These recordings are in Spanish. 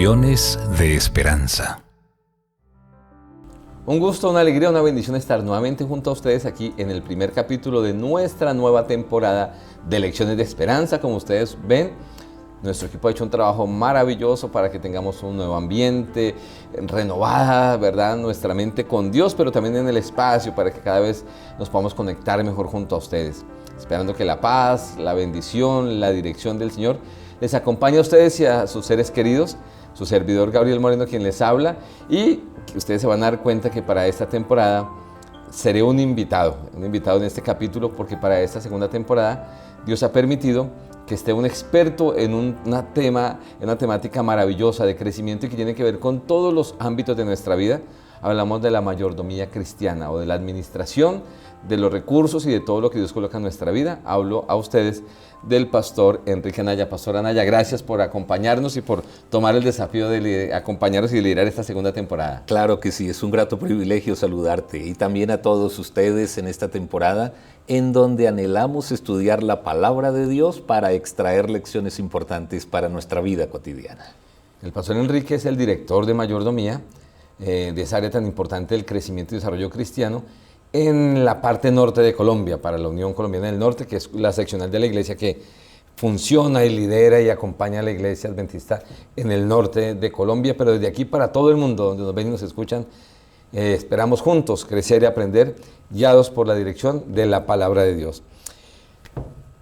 Lecciones de Esperanza. Un gusto, una alegría, una bendición estar nuevamente junto a ustedes aquí en el primer capítulo de nuestra nueva temporada de Lecciones de Esperanza. Como ustedes ven, nuestro equipo ha hecho un trabajo maravilloso para que tengamos un nuevo ambiente, renovada, ¿verdad? Nuestra mente con Dios, pero también en el espacio para que cada vez nos podamos conectar mejor junto a ustedes. Esperando que la paz, la bendición, la dirección del Señor les acompañe a ustedes y a sus seres queridos. Su servidor Gabriel Moreno quien les habla, y que ustedes se van a dar cuenta que para esta temporada seré un invitado en este capítulo, porque para esta segunda temporada Dios ha permitido que esté un experto en una temática maravillosa de crecimiento y que tiene que ver con todos los ámbitos de nuestra vida. Hablamos de la mayordomía cristiana o de la administración de los recursos y de todo lo que Dios coloca en nuestra vida. Hablo a ustedes del pastor Enrique Anaya. Pastor Anaya, gracias por acompañarnos y por tomar el desafío de acompañarnos y de liderar esta segunda temporada. Claro que sí, es un grato privilegio saludarte y también a todos ustedes en esta temporada en donde anhelamos estudiar la palabra de Dios para extraer lecciones importantes para nuestra vida cotidiana. El pastor Enrique es el director de mayordomía de esa área tan importante del crecimiento y desarrollo cristiano en la parte norte de Colombia, para la Unión Colombiana del Norte, que es la seccional de la iglesia que funciona y lidera y acompaña a la iglesia adventista en el norte de Colombia, pero desde aquí para todo el mundo, donde nos ven y nos escuchan, esperamos juntos crecer y aprender, guiados por la dirección de la palabra de Dios.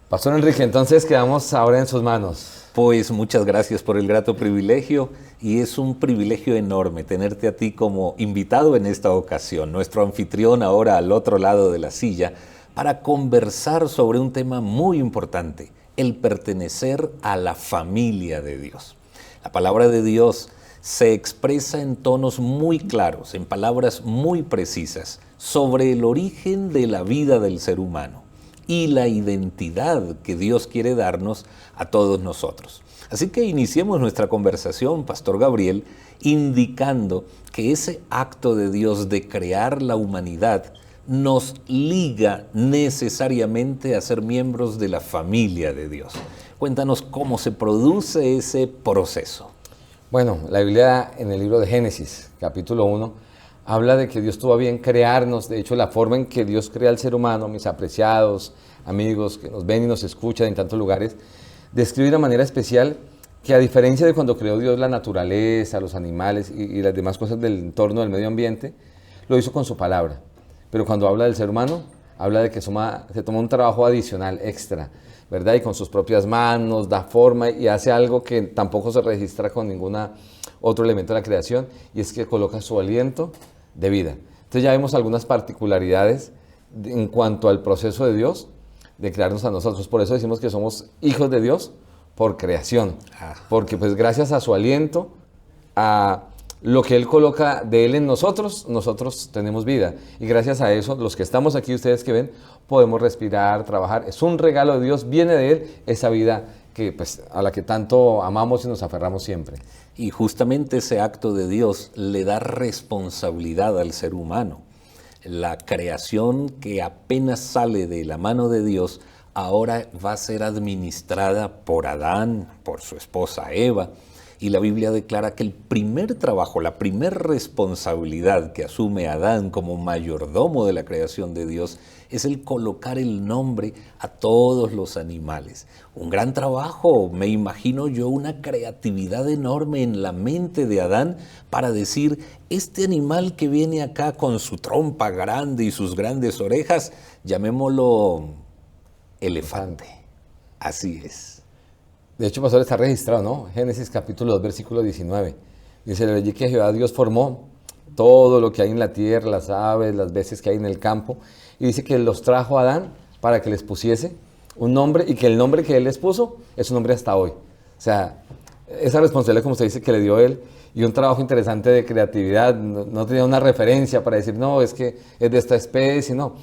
Pastor Enrique, entonces quedamos ahora en sus manos. Pues muchas gracias por el grato privilegio, y es un privilegio enorme tenerte a ti como invitado en esta ocasión, nuestro anfitrión ahora al otro lado de la silla, para conversar sobre un tema muy importante, el pertenecer a la familia de Dios. La palabra de Dios se expresa en tonos muy claros, en palabras muy precisas, sobre el origen de la vida del ser humano y la identidad que Dios quiere darnos a todos nosotros. Así que iniciemos nuestra conversación, Pastor Gabriel, indicando que ese acto de Dios de crear la humanidad nos liga necesariamente a ser miembros de la familia de Dios. Cuéntanos cómo se produce ese proceso. Bueno, la Biblia en el libro de Génesis, capítulo 1, habla de que Dios tuvo a bien crearnos. De hecho, la forma en que Dios crea al ser humano, mis apreciados amigos que nos ven y nos escuchan en tantos lugares, describe de una manera especial que, a diferencia de cuando creó Dios la naturaleza, los animales y las demás cosas del entorno, del medio ambiente, lo hizo con su palabra. Pero cuando habla del ser humano, habla de que se toma un trabajo adicional, extra, ¿verdad? Y con sus propias manos da forma y hace algo que tampoco se registra con ningún otro elemento de la creación, y es que coloca su aliento de vida. Entonces ya vemos algunas particularidades en cuanto al proceso de Dios de crearnos a nosotros. Por eso decimos que somos hijos de Dios por creación, porque pues gracias a su aliento, a lo que Él coloca de Él en nosotros, nosotros tenemos vida, y gracias a eso, los que estamos aquí, ustedes que ven, podemos respirar, trabajar. Es un regalo de Dios, viene de Él esa vida que, pues, a la que tanto amamos y nos aferramos siempre. Y justamente ese acto de Dios le da responsabilidad al ser humano. La creación que apenas sale de la mano de Dios ahora va a ser administrada por Adán, por su esposa Eva, y la Biblia declara que el primer trabajo, la primera responsabilidad que asume Adán como mayordomo de la creación de Dios es el colocar el nombre a todos los animales. Un gran trabajo, me imagino yo, una creatividad enorme en la mente de Adán para decir, este animal que viene acá con su trompa grande y sus grandes orejas, llamémoslo elefante. Así es. De hecho, pastor, está registrado, ¿no? Génesis capítulo 2, versículo 19. Dice, allí que Jehová Dios formó todo lo que hay en la tierra, las aves, las bestias que hay en el campo, y dice que los trajo a Adán para que les pusiese un nombre, y que el nombre que él les puso es un nombre hasta hoy. O sea, esa responsabilidad, como usted dice, que le dio él, y un trabajo interesante de creatividad. No tenía una referencia para decir, no, es que es de esta especie, no.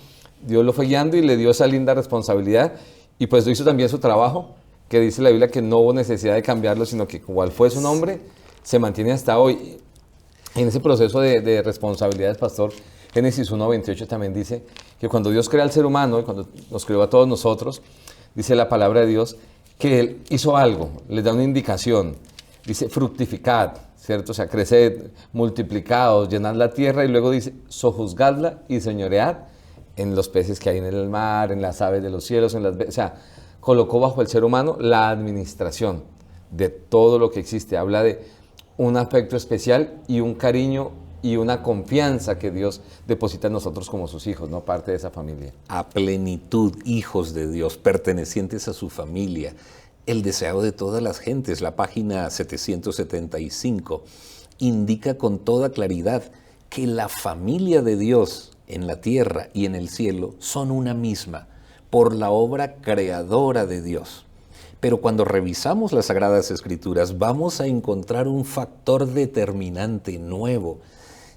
Dios lo fue guiando y le dio esa linda responsabilidad, y pues hizo también su trabajo, que dice la Biblia que no hubo necesidad de cambiarlo, sino que cual fue su nombre, se mantiene hasta hoy. En ese proceso de responsabilidades, pastor, Génesis 1:28 también dice que cuando Dios crea al ser humano y cuando nos creó a todos nosotros, dice la palabra de Dios que Él hizo algo, les da una indicación, dice fructificad, ¿cierto? O sea, creced, multiplicaos, llenad la tierra, y luego dice, sojuzgadla y señoread en los peces que hay en el mar, en las aves de los cielos, o sea, colocó bajo el ser humano la administración de todo lo que existe. Habla de un afecto especial y un cariño y una confianza que Dios deposita en nosotros como sus hijos, ¿no? Parte de esa familia. A plenitud, hijos de Dios, pertenecientes a su familia, el deseo de todas las gentes. La página 775 indica con toda claridad que la familia de Dios en la tierra y en el cielo son una misma, por la obra creadora de Dios. Pero cuando revisamos las Sagradas Escrituras, vamos a encontrar un factor determinante nuevo,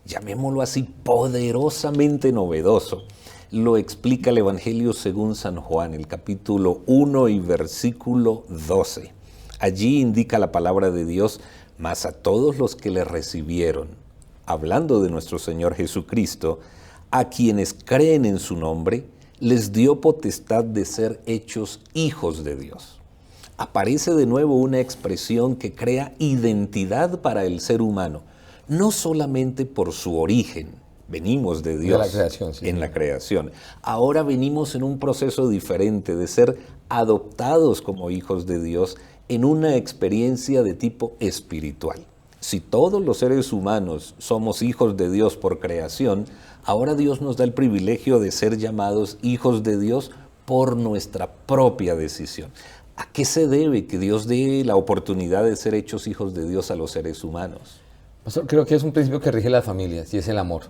llamémoslo así, poderosamente novedoso. Lo explica el Evangelio según San Juan, el capítulo 1 y versículo 12. Allí indica la palabra de Dios: mas a todos los que le recibieron, hablando de nuestro Señor Jesucristo, a quienes creen en su nombre, les dio potestad de ser hechos hijos de Dios. Aparece de nuevo una expresión que crea identidad para el ser humano, no solamente por su origen. Venimos de Dios, de la creación, sí, en la creación. Ahora venimos en un proceso diferente de ser adoptados como hijos de Dios en una experiencia de tipo espiritual. Si todos los seres humanos somos hijos de Dios por creación, ahora Dios nos da el privilegio de ser llamados hijos de Dios por nuestra propia decisión. ¿A qué se debe que Dios dé la oportunidad de ser hechos hijos de Dios a los seres humanos? Pastor, creo que es un principio que rige las familias, y es el amor.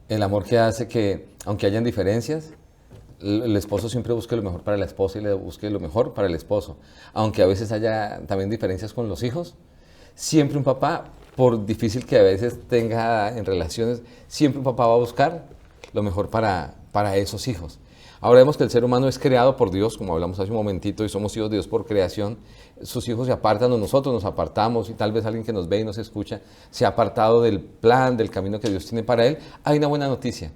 El amor que hace que, aunque hayan diferencias, el esposo siempre busque lo mejor para la esposa y le busque lo mejor para el esposo. Aunque a veces haya también diferencias con los hijos, siempre un papá, por difícil que a veces tenga en relaciones, siempre un papá va a buscar lo mejor para esos hijos. Ahora vemos que el ser humano es creado por Dios, como hablamos hace un momentito, y somos hijos de Dios por creación. Sus hijos se apartan o nosotros nos apartamos, y tal vez alguien que nos ve y nos escucha se ha apartado del plan, del camino que Dios tiene para él. Hay una buena noticia.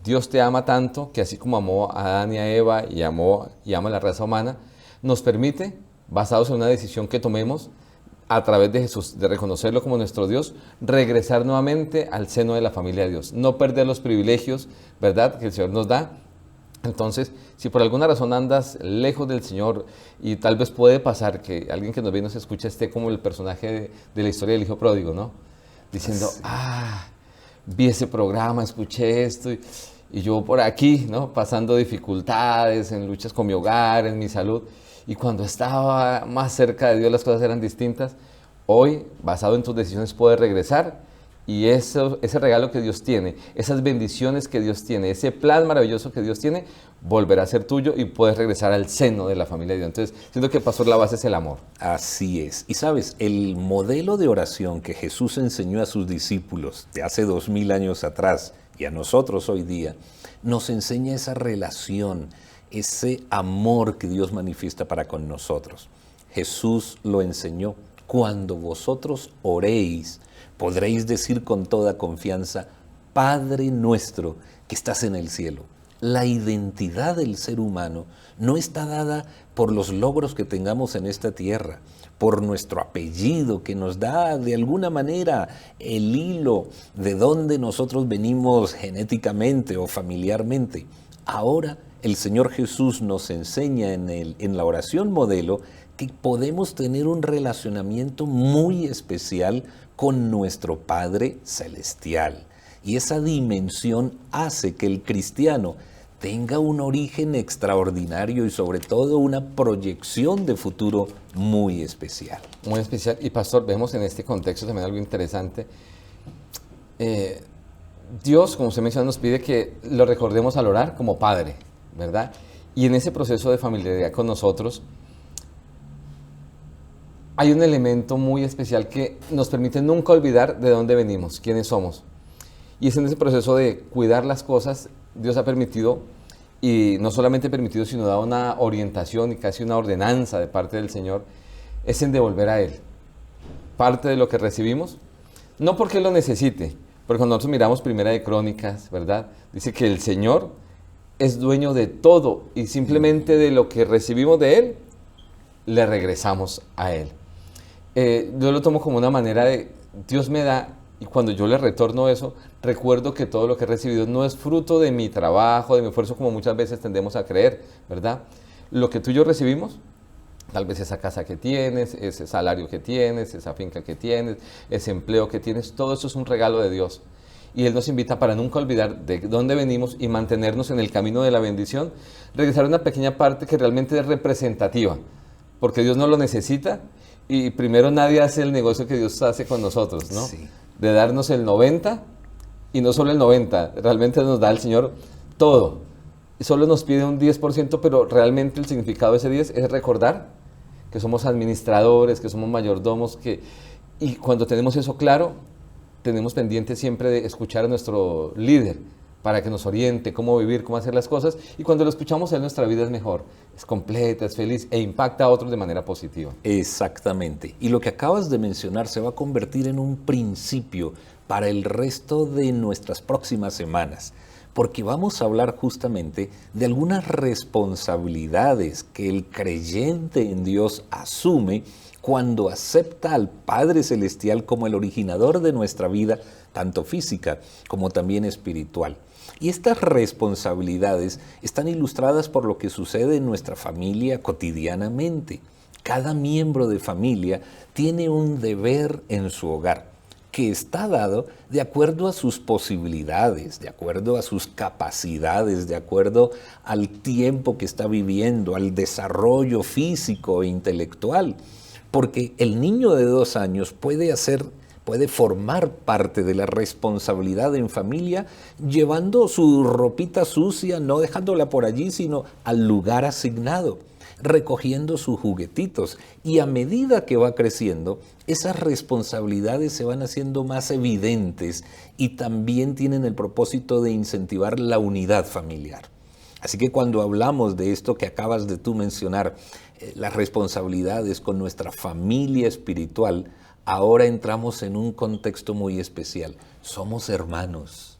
Dios te ama tanto que, así como amó a Adán y a Eva y ama a la raza humana, nos permite, basados en una decisión que tomemos a través de Jesús, de reconocerlo como nuestro Dios, regresar nuevamente al seno de la familia de Dios. No perder los privilegios, ¿verdad?, que el Señor nos da. Entonces, si por alguna razón andas lejos del Señor, y tal vez puede pasar que alguien que nos ve y nos escucha esté como el personaje de la historia del hijo pródigo, ¿no? Diciendo, vi ese programa, escuché esto, y yo por aquí, ¿no? Pasando dificultades, en luchas con mi hogar, en mi salud, y cuando estaba más cerca de Dios las cosas eran distintas. Hoy, basado en tus decisiones, puedes regresar. Y ese regalo que Dios tiene, esas bendiciones que Dios tiene, ese plan maravilloso que Dios tiene, volverá a ser tuyo y puedes regresar al seno de la familia de Dios. Entonces, siento que, pastor, la base es el amor. Así es. Y sabes, el modelo de oración que Jesús enseñó a sus discípulos de hace 2000 años atrás y a nosotros hoy día, nos enseña esa relación, ese amor que Dios manifiesta para con nosotros. Jesús lo enseñó: cuando vosotros oréis, podréis decir con toda confianza: Padre nuestro que estás en el cielo. La identidad del ser humano no está dada por los logros que tengamos en esta tierra, por nuestro apellido que nos da de alguna manera el hilo de donde nosotros venimos genéticamente o familiarmente. Ahora el Señor Jesús nos enseña en la oración modelo que podemos tener un relacionamiento muy especial con nuestro Padre Celestial. Y esa dimensión hace que el cristiano tenga un origen extraordinario y sobre todo una proyección de futuro muy especial. Muy especial. Y, pastor, vemos en este contexto también algo interesante. Dios, como usted menciona, nos pide que lo recordemos al orar como Padre, ¿verdad? Y en ese proceso de familiaridad con nosotros, hay un elemento muy especial que nos permite nunca olvidar de dónde venimos, quiénes somos. Y es en ese proceso de cuidar las cosas, Dios ha permitido, y no solamente permitido, sino dado una orientación y casi una ordenanza de parte del Señor, es en devolver a Él parte de lo que recibimos, no porque Él lo necesite, porque cuando nosotros miramos Primera de Crónicas, ¿verdad?, dice que el Señor es dueño de todo y simplemente de lo que recibimos de Él, le regresamos a Él. Yo lo tomo como una manera de Dios me da, y cuando yo le retorno eso, recuerdo que todo lo que he recibido no es fruto de mi trabajo, de mi esfuerzo, como muchas veces tendemos a creer, ¿verdad? Lo que tú y yo recibimos, tal vez esa casa que tienes, ese salario que tienes, esa finca que tienes, ese empleo que tienes, todo eso es un regalo de Dios. Y Él nos invita para nunca olvidar de dónde venimos y mantenernos en el camino de la bendición, regresar a una pequeña parte que realmente es representativa, porque Dios no lo necesita y primero nadie hace el negocio que Dios hace con nosotros, ¿no? Sí. De darnos el 90 y no solo el 90, realmente nos da el Señor todo. Y solo nos pide un 10%, pero realmente el significado de ese 10 es recordar que somos administradores, que somos mayordomos, y cuando tenemos eso claro, tenemos pendiente siempre de escuchar a nuestro líder para que nos oriente cómo vivir, cómo hacer las cosas, y cuando lo escuchamos él, nuestra vida es mejor, es completa, es feliz e impacta a otros de manera positiva. Exactamente. Y lo que acabas de mencionar se va a convertir en un principio para el resto de nuestras próximas semanas, porque vamos a hablar justamente de algunas responsabilidades que el creyente en Dios asume cuando acepta al Padre Celestial como el originador de nuestra vida, tanto física como también espiritual. Y estas responsabilidades están ilustradas por lo que sucede en nuestra familia cotidianamente. Cada miembro de familia tiene un deber en su hogar, que está dado de acuerdo a sus posibilidades, de acuerdo a sus capacidades, de acuerdo al tiempo que está viviendo, al desarrollo físico e intelectual. Porque el niño de 2 años puede formar parte de la responsabilidad en familia llevando su ropita sucia, no dejándola por allí, sino al lugar asignado, recogiendo sus juguetitos. Y a medida que va creciendo, esas responsabilidades se van haciendo más evidentes y también tienen el propósito de incentivar la unidad familiar. Así que cuando hablamos de esto que acabas de tú mencionar, las responsabilidades con nuestra familia espiritual, ahora entramos en un contexto muy especial. Somos hermanos.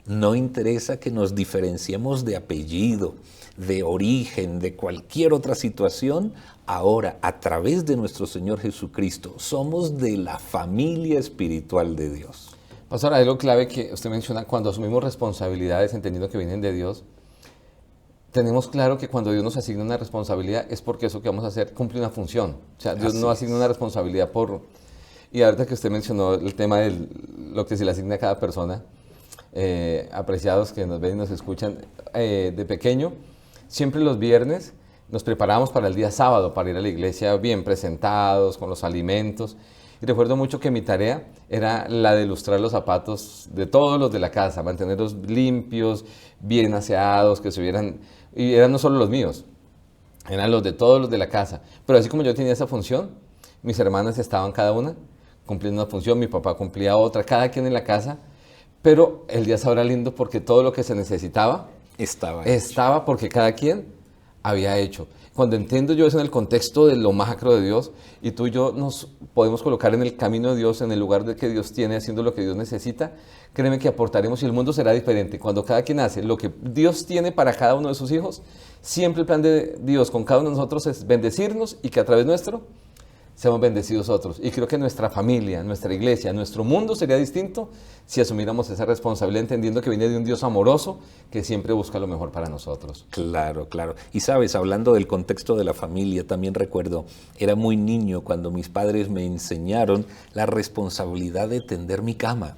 No interesa que nos diferenciemos de apellido, de origen, de cualquier otra situación. Ahora, a través de nuestro Señor Jesucristo, somos de la familia espiritual de Dios. Pastor, hay algo clave que usted menciona, cuando asumimos responsabilidades entendiendo que vienen de Dios, tenemos claro que cuando Dios nos asigna una responsabilidad es porque eso que vamos a hacer cumple una función. O sea, Dios no asigna una responsabilidad por... Y ahorita que usted mencionó el tema de lo que se le asigna a cada persona, apreciados que nos ven y nos escuchan, de pequeño, siempre los viernes nos preparamos para el día sábado, para ir a la iglesia bien presentados, con los alimentos. Y recuerdo mucho que mi tarea era la de lustrar los zapatos de todos los de la casa, mantenerlos limpios, bien aseados, que se vieran... Y eran no solo los míos, eran los de todos los de la casa. Pero así como yo tenía esa función, mis hermanas estaban cada una cumpliendo una función, mi papá cumplía otra, cada quien en la casa. Pero el día sábado era lindo porque todo lo que se necesitaba estaba porque cada quien había hecho. Cuando entiendo yo eso en el contexto de lo macro de Dios, y tú y yo nos podemos colocar en el camino de Dios, en el lugar de que Dios tiene, haciendo lo que Dios necesita, créeme que aportaremos y el mundo será diferente. Cuando cada quien hace lo que Dios tiene para cada uno de sus hijos, siempre el plan de Dios con cada uno de nosotros es bendecirnos y que a través nuestro seamos bendecidos otros. Y creo que nuestra familia, nuestra iglesia, nuestro mundo sería distinto si asumiéramos esa responsabilidad entendiendo que viene de un Dios amoroso que siempre busca lo mejor para nosotros. Claro, claro. Y sabes, hablando del contexto de la familia, también recuerdo, era muy niño cuando mis padres me enseñaron la responsabilidad de tender mi cama.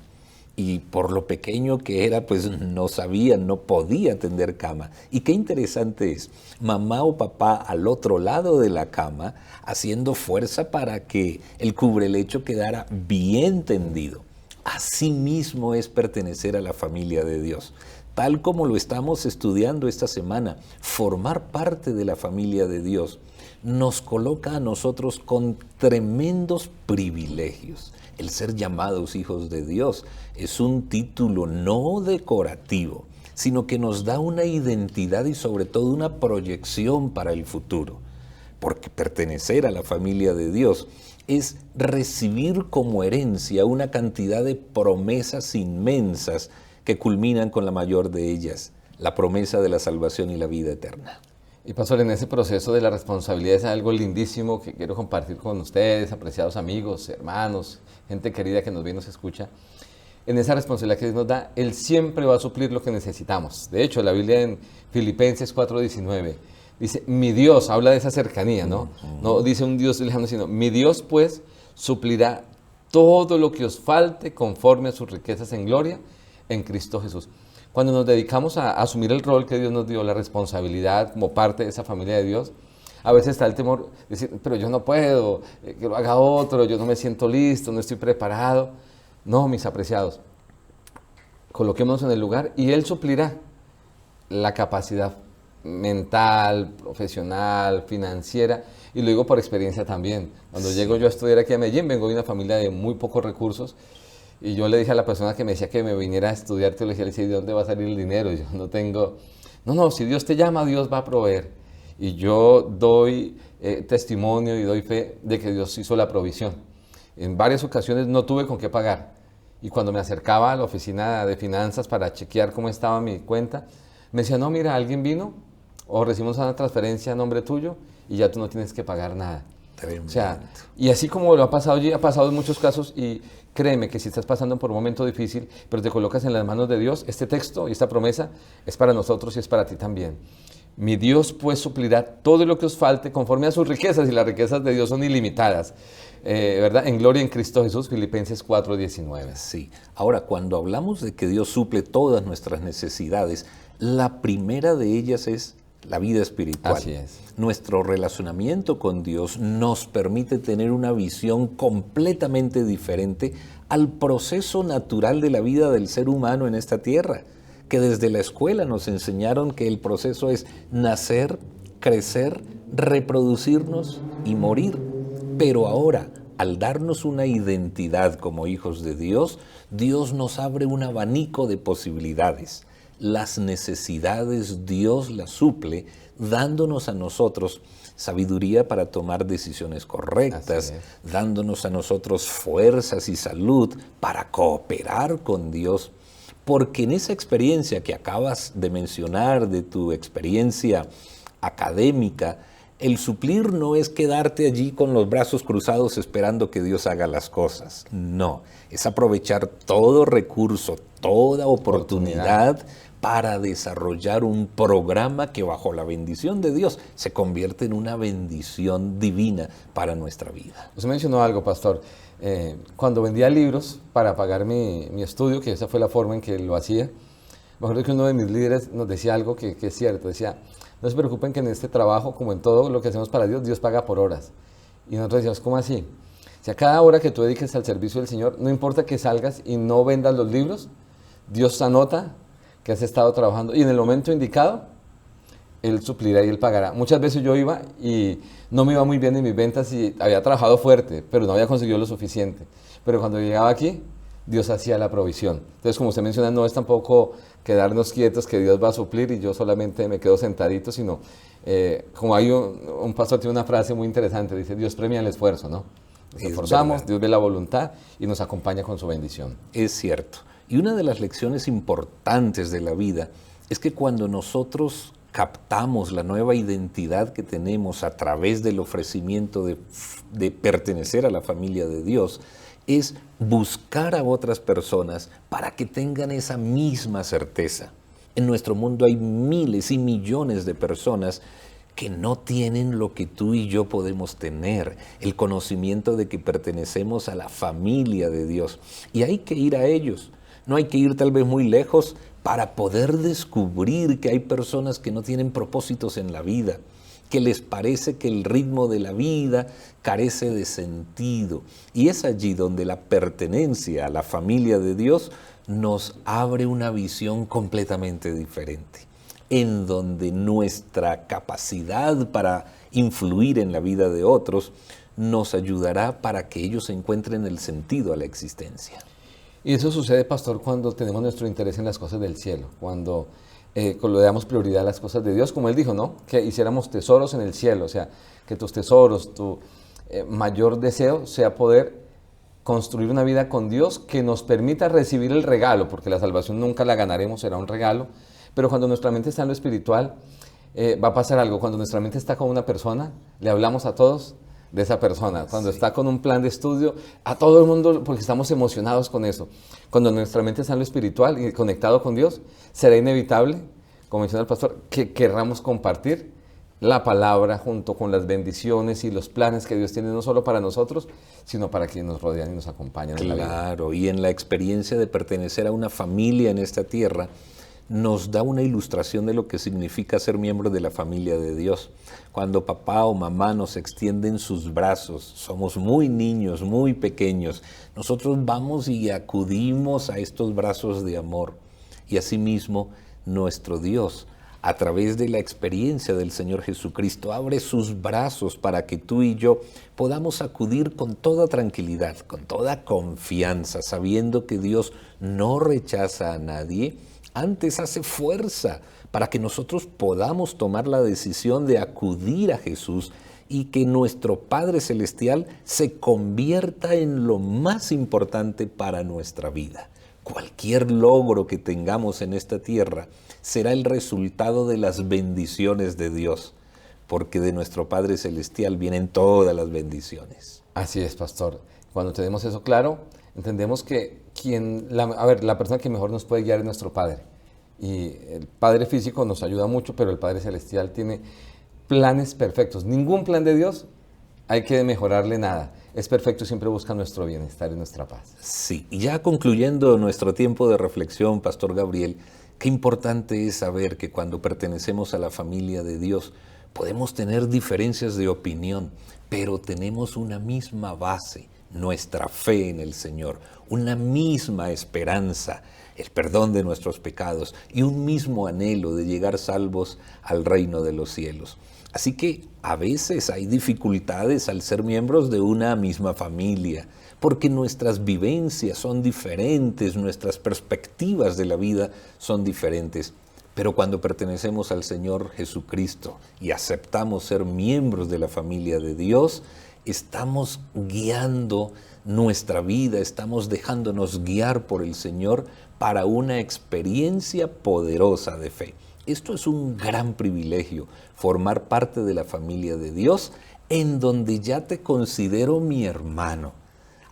Y por lo pequeño que era, pues no sabía, no podía tender cama. Y qué interesante es, mamá o papá al otro lado de la cama, haciendo fuerza para que el cubrelecho quedara bien tendido. Así mismo es pertenecer a la familia de Dios. Tal como lo estamos estudiando esta semana, formar parte de la familia de Dios nos coloca a nosotros con tremendos privilegios. El ser llamados hijos de Dios es un título no decorativo, sino que nos da una identidad y sobre todo una proyección para el futuro. Porque pertenecer a la familia de Dios es recibir como herencia una cantidad de promesas inmensas que culminan con la mayor de ellas, la promesa de la salvación y la vida eterna. Y pastor, en ese proceso de la responsabilidad es algo lindísimo que quiero compartir con ustedes, apreciados amigos, hermanos, gente querida que nos ve y nos escucha. En esa responsabilidad que Dios nos da, Él siempre va a suplir lo que necesitamos. De hecho, la Biblia en Filipenses 4:19 dice, mi Dios, habla de esa cercanía, ¿no? No dice un Dios lejano, sino mi Dios pues suplirá todo lo que os falte conforme a sus riquezas en gloria en Cristo Jesús. Cuando nos dedicamos a asumir el rol que Dios nos dio, la responsabilidad como parte de esa familia de Dios, a veces está el temor de decir, pero yo no puedo, que lo haga otro, yo no me siento listo, no estoy preparado. No, mis apreciados, coloquémonos en el lugar y Él suplirá la capacidad mental, profesional, financiera, y lo digo por experiencia también. Cuando llego yo a estudiar aquí a Medellín, vengo de una familia de muy pocos recursos, y yo le dije a la persona que me decía que me viniera a estudiar teología, le decía, ¿de dónde va a salir el dinero? Yo no tengo... No, si Dios te llama, Dios va a proveer. Y yo doy testimonio y doy fe de que Dios hizo la provisión. En varias ocasiones no tuve con qué pagar. Y cuando me acercaba a la oficina de finanzas para chequear cómo estaba mi cuenta, me decía, no, mira, alguien vino o recibimos una transferencia a nombre tuyo y ya tú no tienes que pagar nada. Tremendo. O sea, y así como lo ha pasado allí, ha pasado en muchos casos, y créeme que si estás pasando por un momento difícil, pero te colocas en las manos de Dios, este texto y esta promesa es para nosotros y es para ti también. Mi Dios pues suplirá todo lo que os falte conforme a sus riquezas, y las riquezas de Dios son ilimitadas, ¿verdad? En gloria en Cristo Jesús, Filipenses 4:19. Sí. Ahora, cuando hablamos de que Dios suple todas nuestras necesidades, la primera de ellas es la vida espiritual. Así es. Nuestro relacionamiento con Dios nos permite tener una visión completamente diferente al proceso natural de la vida del ser humano en esta tierra, que desde la escuela nos enseñaron que el proceso es nacer, crecer, reproducirnos y morir. Pero ahora, al darnos una identidad como hijos de Dios, Dios nos abre un abanico de posibilidades. Las necesidades Dios las suple, dándonos a nosotros sabiduría para tomar decisiones correctas, dándonos a nosotros fuerzas y salud para cooperar con Dios. Porque en esa experiencia que acabas de mencionar, de tu experiencia académica, el suplir no es quedarte allí con los brazos cruzados esperando que Dios haga las cosas. No, es aprovechar todo recurso, toda oportunidad para desarrollar un programa que bajo la bendición de Dios se convierte en una bendición divina para nuestra vida. Usted mencionó algo, pastor. Cuando vendía libros para pagar mi estudio, que esa fue la forma en que lo hacía, me acuerdo que uno de mis líderes nos decía algo que es cierto. Decía, no se preocupen que en este trabajo, como en todo lo que hacemos para Dios, Dios paga por horas. Y nosotros decíamos, ¿cómo así? O sea, cada hora que tú dediques al servicio del Señor, no importa que salgas y no vendas los libros, Dios anota que has estado trabajando y en el momento indicado, Él suplirá y Él pagará. Muchas veces yo iba y no me iba muy bien en mis ventas y había trabajado fuerte, pero no había conseguido lo suficiente. Pero cuando llegaba aquí, Dios hacía la provisión. Entonces, como usted menciona, no es tampoco quedarnos quietos que Dios va a suplir y yo solamente me quedo sentadito, sino como hay un pastor tiene una frase muy interesante, dice, Dios premia el esfuerzo, ¿no? Nos esforzamos, Dios ve la voluntad y nos acompaña con su bendición. Es cierto. Y una de las lecciones importantes de la vida es que cuando nosotros captamos la nueva identidad que tenemos a través del ofrecimiento de pertenecer a la familia de Dios, es buscar a otras personas para que tengan esa misma certeza. En nuestro mundo hay miles y millones de personas que no tienen lo que tú y yo podemos tener, el conocimiento de que pertenecemos a la familia de Dios. Y hay que ir a ellos. No hay que ir tal vez muy lejos para poder descubrir que hay personas que no tienen propósitos en la vida, que les parece que el ritmo de la vida carece de sentido. Y es allí donde la pertenencia a la familia de Dios nos abre una visión completamente diferente, en donde nuestra capacidad para influir en la vida de otros nos ayudará para que ellos encuentren el sentido a la existencia. Y eso sucede, pastor, cuando tenemos nuestro interés en las cosas del cielo, cuando le damos prioridad a las cosas de Dios, como Él dijo, ¿no? Que hiciéramos tesoros en el cielo, o sea, que tus tesoros, tu mayor deseo sea poder construir una vida con Dios que nos permita recibir el regalo, porque la salvación nunca la ganaremos, será un regalo, pero cuando nuestra mente está en lo espiritual, va a pasar algo. Cuando nuestra mente está con una persona, le hablamos a todos de esa persona. Cuando está con un plan de estudio, a todo el mundo, porque estamos emocionados con eso. Cuando nuestra mente está en lo espiritual y conectado con Dios, será inevitable, como menciona el pastor, que querramos compartir la palabra junto con las bendiciones y los planes que Dios tiene no solo para nosotros, sino para quienes nos rodean y nos acompañan en la vida. Claro, y en la experiencia de pertenecer a una familia en esta tierra, nos da una ilustración de lo que significa ser miembro de la familia de Dios. Cuando papá o mamá nos extienden sus brazos, somos muy niños, muy pequeños, nosotros vamos y acudimos a estos brazos de amor. Y asimismo, nuestro Dios, a través de la experiencia del Señor Jesucristo, abre sus brazos para que tú y yo podamos acudir con toda tranquilidad, con toda confianza, sabiendo que Dios no rechaza a nadie, antes hace fuerza para que nosotros podamos tomar la decisión de acudir a Jesús y que nuestro Padre Celestial se convierta en lo más importante para nuestra vida. Cualquier logro que tengamos en esta tierra será el resultado de las bendiciones de Dios, porque de nuestro Padre Celestial vienen todas las bendiciones. Así es, pastor. Cuando tenemos eso claro, entendemos que la persona que mejor nos puede guiar es nuestro Padre. Y el Padre físico nos ayuda mucho, pero el Padre Celestial tiene planes perfectos. Ningún plan de Dios hay que mejorarle nada. Es perfecto, siempre busca nuestro bienestar y nuestra paz. Sí, y ya concluyendo nuestro tiempo de reflexión, Pastor Gabriel, qué importante es saber que cuando pertenecemos a la familia de Dios, podemos tener diferencias de opinión, pero tenemos una misma base, nuestra fe en el Señor, una misma esperanza, el perdón de nuestros pecados y un mismo anhelo de llegar salvos al reino de los cielos. Así que a veces hay dificultades al ser miembros de una misma familia, porque nuestras vivencias son diferentes, nuestras perspectivas de la vida son diferentes. Pero cuando pertenecemos al Señor Jesucristo y aceptamos ser miembros de la familia de Dios, estamos guiando nuestra vida, estamos dejándonos guiar por el Señor para una experiencia poderosa de fe. Esto es un gran privilegio, formar parte de la familia de Dios, en donde ya te considero mi hermano.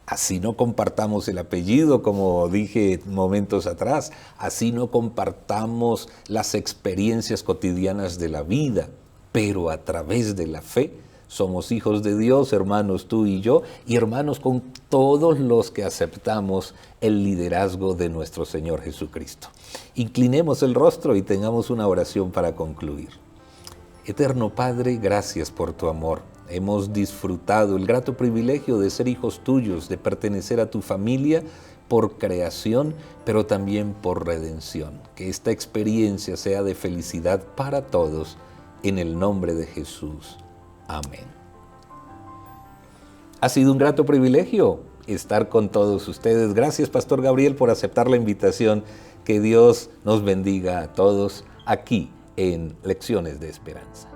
Así no compartamos el apellido, como dije momentos atrás, así no compartamos las experiencias cotidianas de la vida, pero a través de la fe somos hijos de Dios, hermanos tú y yo, y hermanos con todos los que aceptamos el liderazgo de nuestro Señor Jesucristo. Inclinemos el rostro y tengamos una oración para concluir. Eterno Padre, gracias por tu amor. Hemos disfrutado el grato privilegio de ser hijos tuyos, de pertenecer a tu familia por creación, pero también por redención. Que esta experiencia sea de felicidad para todos, en el nombre de Jesús. Amén. Ha sido un grato privilegio estar con todos ustedes. Gracias, Pastor Gabriel, por aceptar la invitación. Que Dios nos bendiga a todos aquí en Lecciones de Esperanza.